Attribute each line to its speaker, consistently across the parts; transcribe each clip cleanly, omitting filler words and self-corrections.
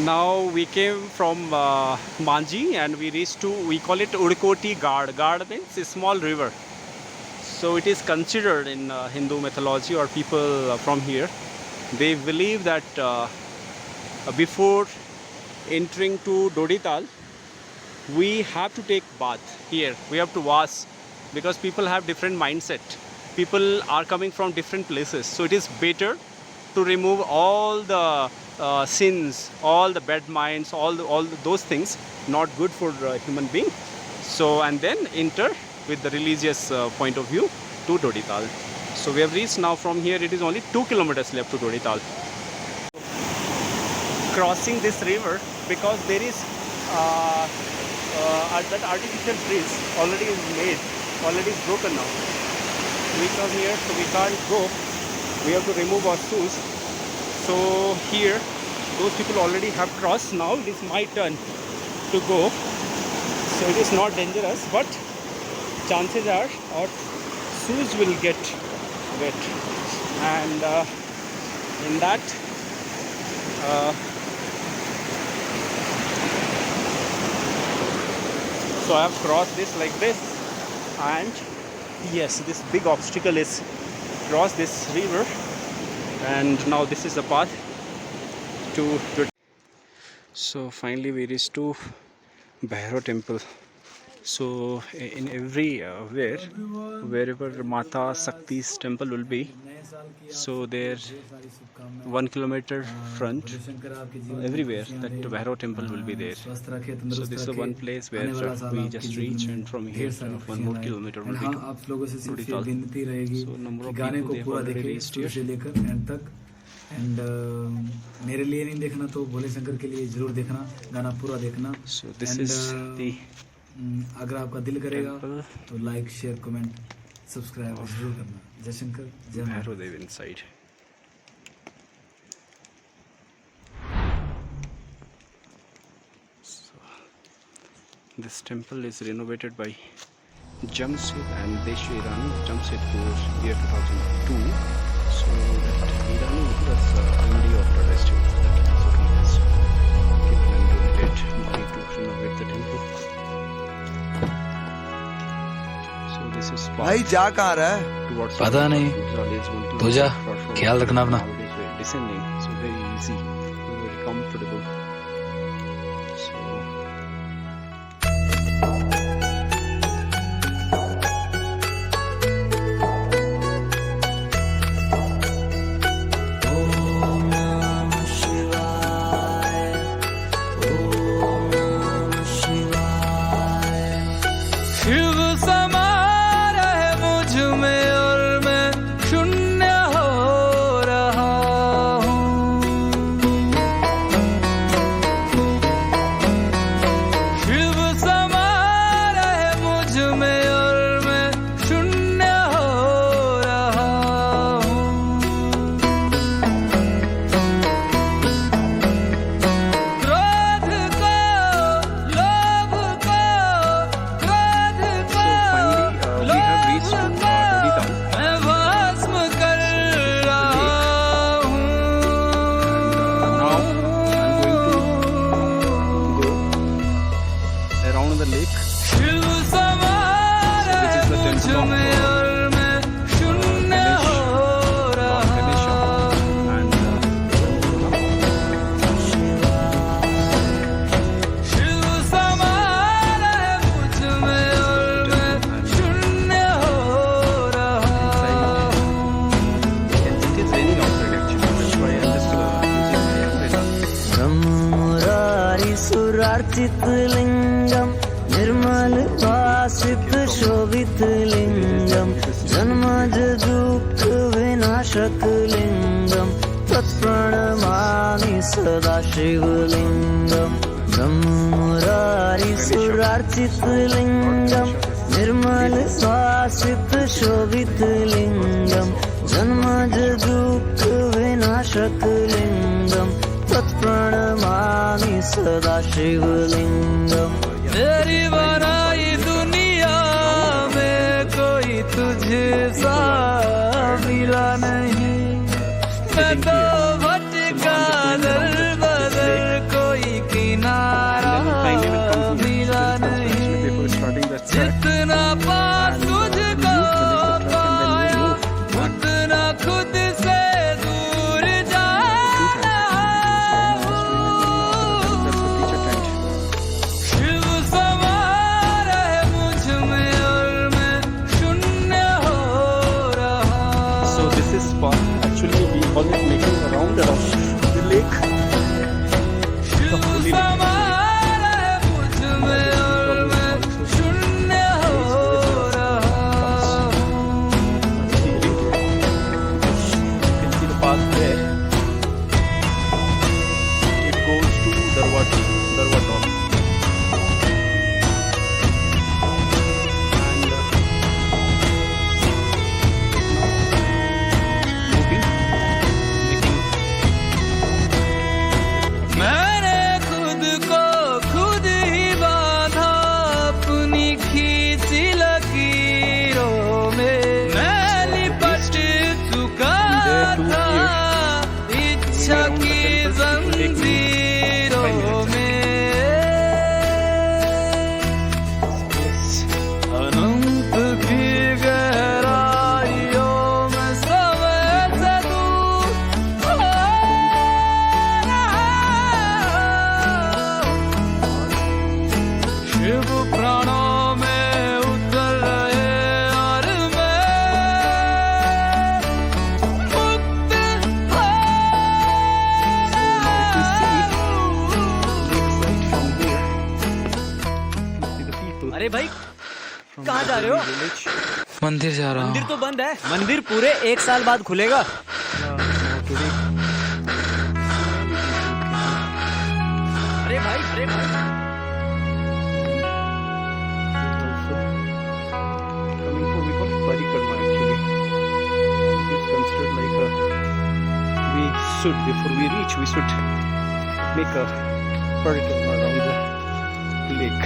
Speaker 1: Now we came from Manji and we reached to, we call it Udkoti Gad. Gad means a small river. So it is considered in Hindu mythology, or people from here, they believe that before entering to Dodital, we have to take bath here. We have to wash, because people have different mindset. People are coming from different places. So it is better to remove all the sins, all the bad minds, all those things not good for human being. So, and then enter with the religious point of view to Dodital. So we have reached now from here. It is only 2 kilometers left to Dodital. Crossing this river, because there is that artificial bridge already is made, already is broken now. We come here, so we can't go. We have to remove our shoes. So here, those people already have crossed. Now it is my turn to go. So it is not dangerous, but chances are our shoes will get wet. And in that, so I have crossed this like this, and yes, this big obstacle is cross this river, and now this is the path to. So finally we reached to Bhairav temple. So in every wherever Mata Shakti's temple will be, so there 1 kilometer front, everywhere that Bhairav temple will be there. So this is the one place where we just reach, and from here 1 more kilometer will be to Dodital. So number of people they have already reached here.
Speaker 2: And मेरे लिए नहीं देखना तो भोले शंकर के लिए जरूर देखना, गाना पूरा देखना.
Speaker 1: So this is the
Speaker 2: अगर आपका दिल करेगा तो लाइक शेयर कमेंट सब्सक्राइब जरूर करना. जय शंकर, जय
Speaker 1: Bhairav inside. So this temple is renovated by Jamshid and Deshi Irani. Jamshid for year 2002. So that Irani was MD of the restaurant. So he has given and donated money to renovate the temple. So this is
Speaker 3: भाई जा कहाँ रहा है?
Speaker 1: towards
Speaker 4: पता नहीं, तू जा, ख्याल रखना अपना.
Speaker 1: Descending, so very easy, very comfortable. So
Speaker 4: Shiv समा रहे मुझ में और मैं शून्य हो रहा हूँ. शिव समा रहे मुझ में और मैं शून्य हो रहा हूँ. क्रोध को, लोभ को, क्रोध को,
Speaker 1: we have reached to Dodital.
Speaker 4: मैं भस्म कर रहा हूँ.
Speaker 1: Now I'm going to go around the lake.
Speaker 4: Shiv समा रहे मुझ में और मैं शून्य हो रहा हूँ.
Speaker 1: And
Speaker 4: शिव समा रहे मुझ में और मैं शून्य हो रहा हूँ.
Speaker 1: it is raining outside actually. That's why I'm just using my umbrella.
Speaker 5: ब्रह्ममुरारी सुरार्चित लिंगम निर्मल भासित शोभित लिंगम जन्मज दुःख विनाशक लिंगम तत्प्रणमामि सदा शिवलिंगम. ब्रह्ममुरारी सुरार्चित लिंगम निर्मल भासित शोभित लिंगम जन्मज दुःख विनाशक लिंगम तत्प्रणमामि सदा शिवलिंगम.
Speaker 4: तेरी बनाई दुनिया में कोई तुझे सा मिला नहीं. मैं तो भटका दर बदर कोई
Speaker 1: Darwa Top. And moving, making
Speaker 4: मैंने खुद को खुद ही बांधा अपनी खींची लकीरों में, मैं लिपट चुका था इच्छा की जंजीरों में। अनंत की गहराइयों में समय से दूर हो रहा हूं। शिव प्राणों में उतर रहे और मैं मुक्त हो
Speaker 1: see the people
Speaker 5: अरे भाई
Speaker 1: from
Speaker 5: कहाँ जा रहे हो?
Speaker 1: village.
Speaker 4: मंदिर जा रहा
Speaker 5: मंदिर
Speaker 4: हूँ।
Speaker 5: तो बंद है। मंदिर पूरे 1 साल बाद खुलेगा।
Speaker 1: Now today
Speaker 5: अरे भाई
Speaker 1: also coming for, we call it parikrama actually. It's considered like before we reach, we should make a parikrama around the lake.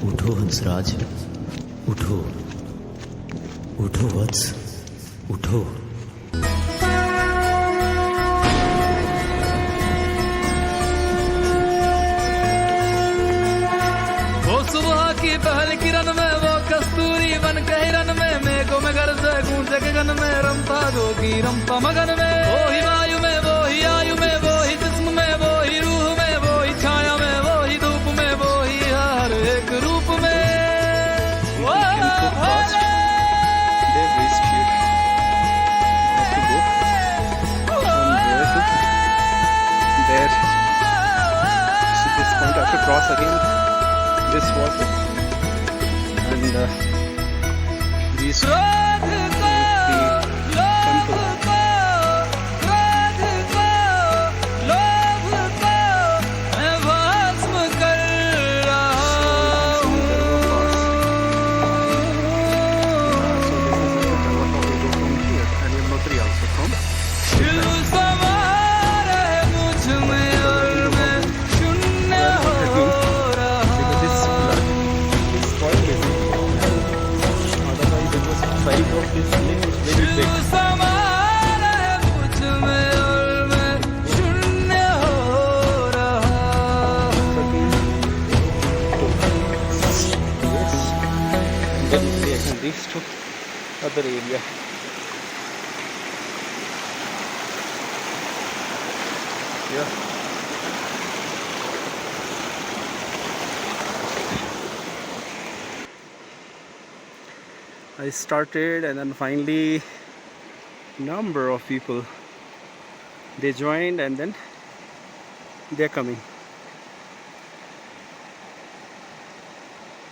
Speaker 3: उठो हंसराज, उठो उठो वत्स, उठो।
Speaker 4: वो सुबह की पहल किरण में, वो कस्तूरी बन के हिरन में, मेघों में गरजे गूंजे गगन में, रमता जोगी रमता मगन में। वो ही वायु में, वो ही आयु में, वो ही जिस्म में, वो ही रूह में, वो ही छाया में, वो ही धूप में, वो ही हर एक रूप में। वो भोले
Speaker 1: They reached here. I have to go from there to there. So this point I have to cross again this water and these
Speaker 4: क्रोध को, लोभ को, क्रोध को, लोभ को मैं भस्म कर रहा हूँ। शिव समा रहे मुझ में और मैं शून्य हो रहा हूँ। शिव समा रहे मुझ में और मैं शून्य हो रहा हूँ।
Speaker 1: Then they can reach to other area. Yeah. I started and then finally number of people they joined and then they're coming.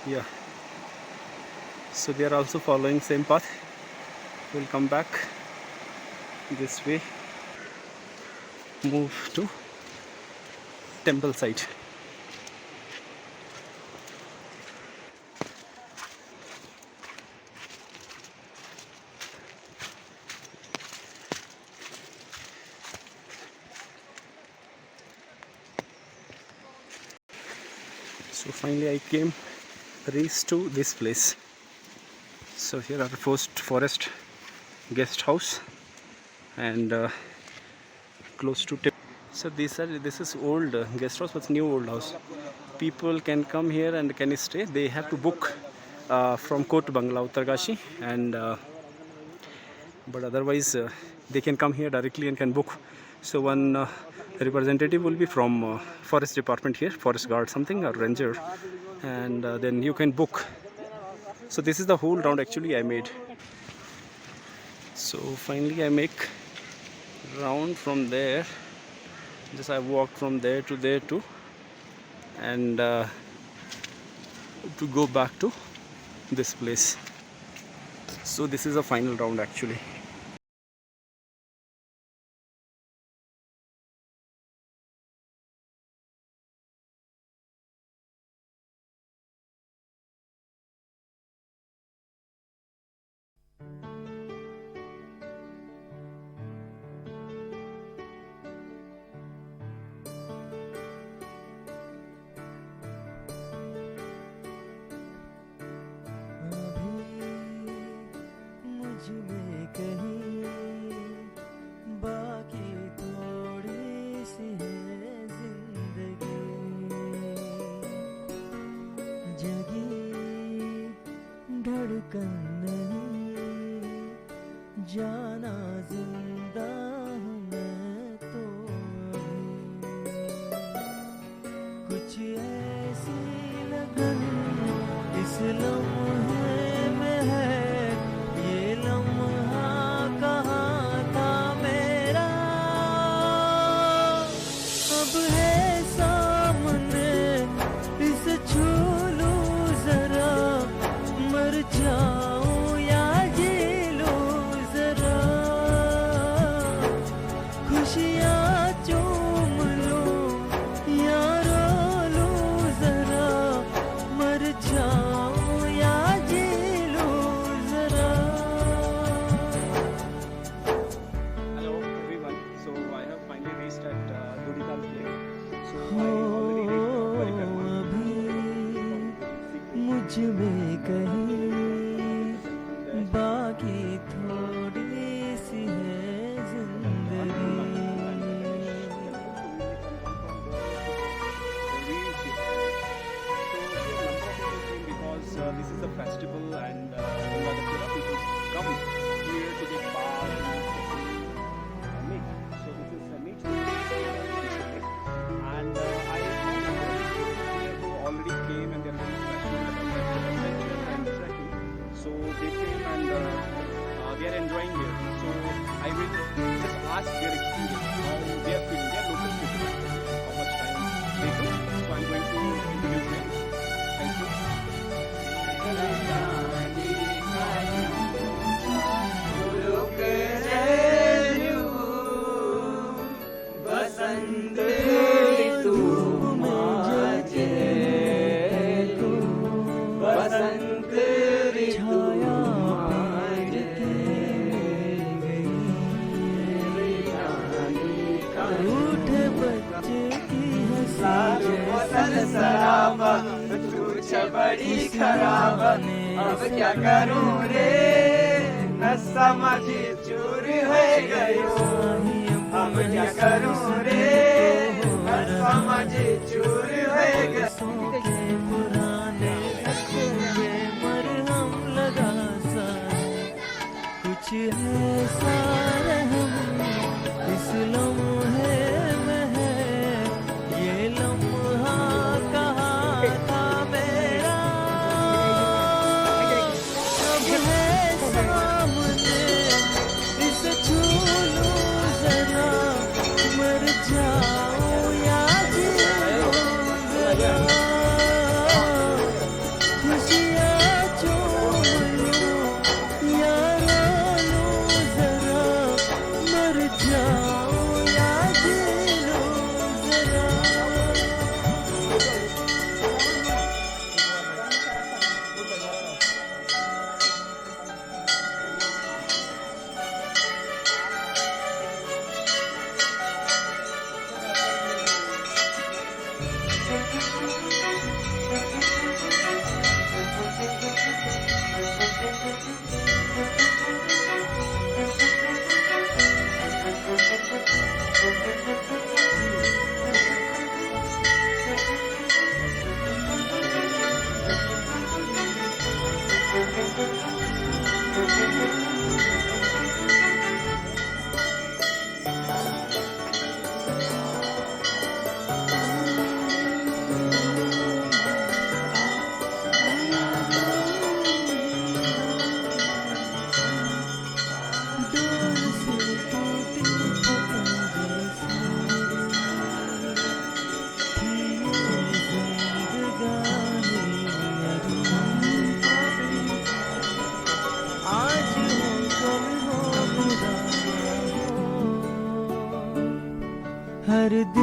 Speaker 1: Yeah. So they are also following same path. We'll come back this way, move to temple site. So finally I reached to this place. So here are the forest guest house and close to so this is old guest house, but new old house. People can come here and can stay. They have to book from Kot Bangla, Uttarkashi, and but otherwise they can come here directly and can book. So one representative will be from forest department here, forest guard something or ranger, and then you can book. So this is the whole round actually I made. So finally I make round from there. Just I walked from there to there too, and to go back to this place. So this is a final round actually.
Speaker 3: में कहीं बाकी थोड़ी सी है जिंदगी जगी धड़कन नहीं जाना जिंदा हूँ मैं तो कुछ ऐसी लगन इस लम्हे में है ये लम्हा कहाँ था मेरा अब है सामने इसे छू लूं जरा मर जाऊं या जी लूं जरा खुशियाँ चूम लूं या रो लूं जरा मर जाऊं या जी लूं जरा
Speaker 1: Hello everyone. So I have finally reached at Dudikal Lake. So I already reached Parikarma.
Speaker 3: मुझ में कहीं बाकी थोड़ी सी है जिंदगी
Speaker 1: Because this is a festival and people come here to get bath and meet. So this is a meet and I here who already came and they're very passionate about adventure and trekking. So they came and they are enjoying here. So I will just ask their experience, how they are feeling, they are local people, how much time they took. So I'm going to introduce them. Thank you.
Speaker 3: छाया रूठे बच्चे की
Speaker 6: बड़ी खराब अब क्या करूं रे न समझ चूर हो गयो अब क्या करूं रे न समझ चूर हो गयो
Speaker 3: पुराने मरहम लगा सा कुछ ऐसा रहम इस लम्हे में है ये लम्हा कहाँ था मेरा अब है सामने इसे छू लूं जरा मर जाऊं या जी लूं जरा हर दिन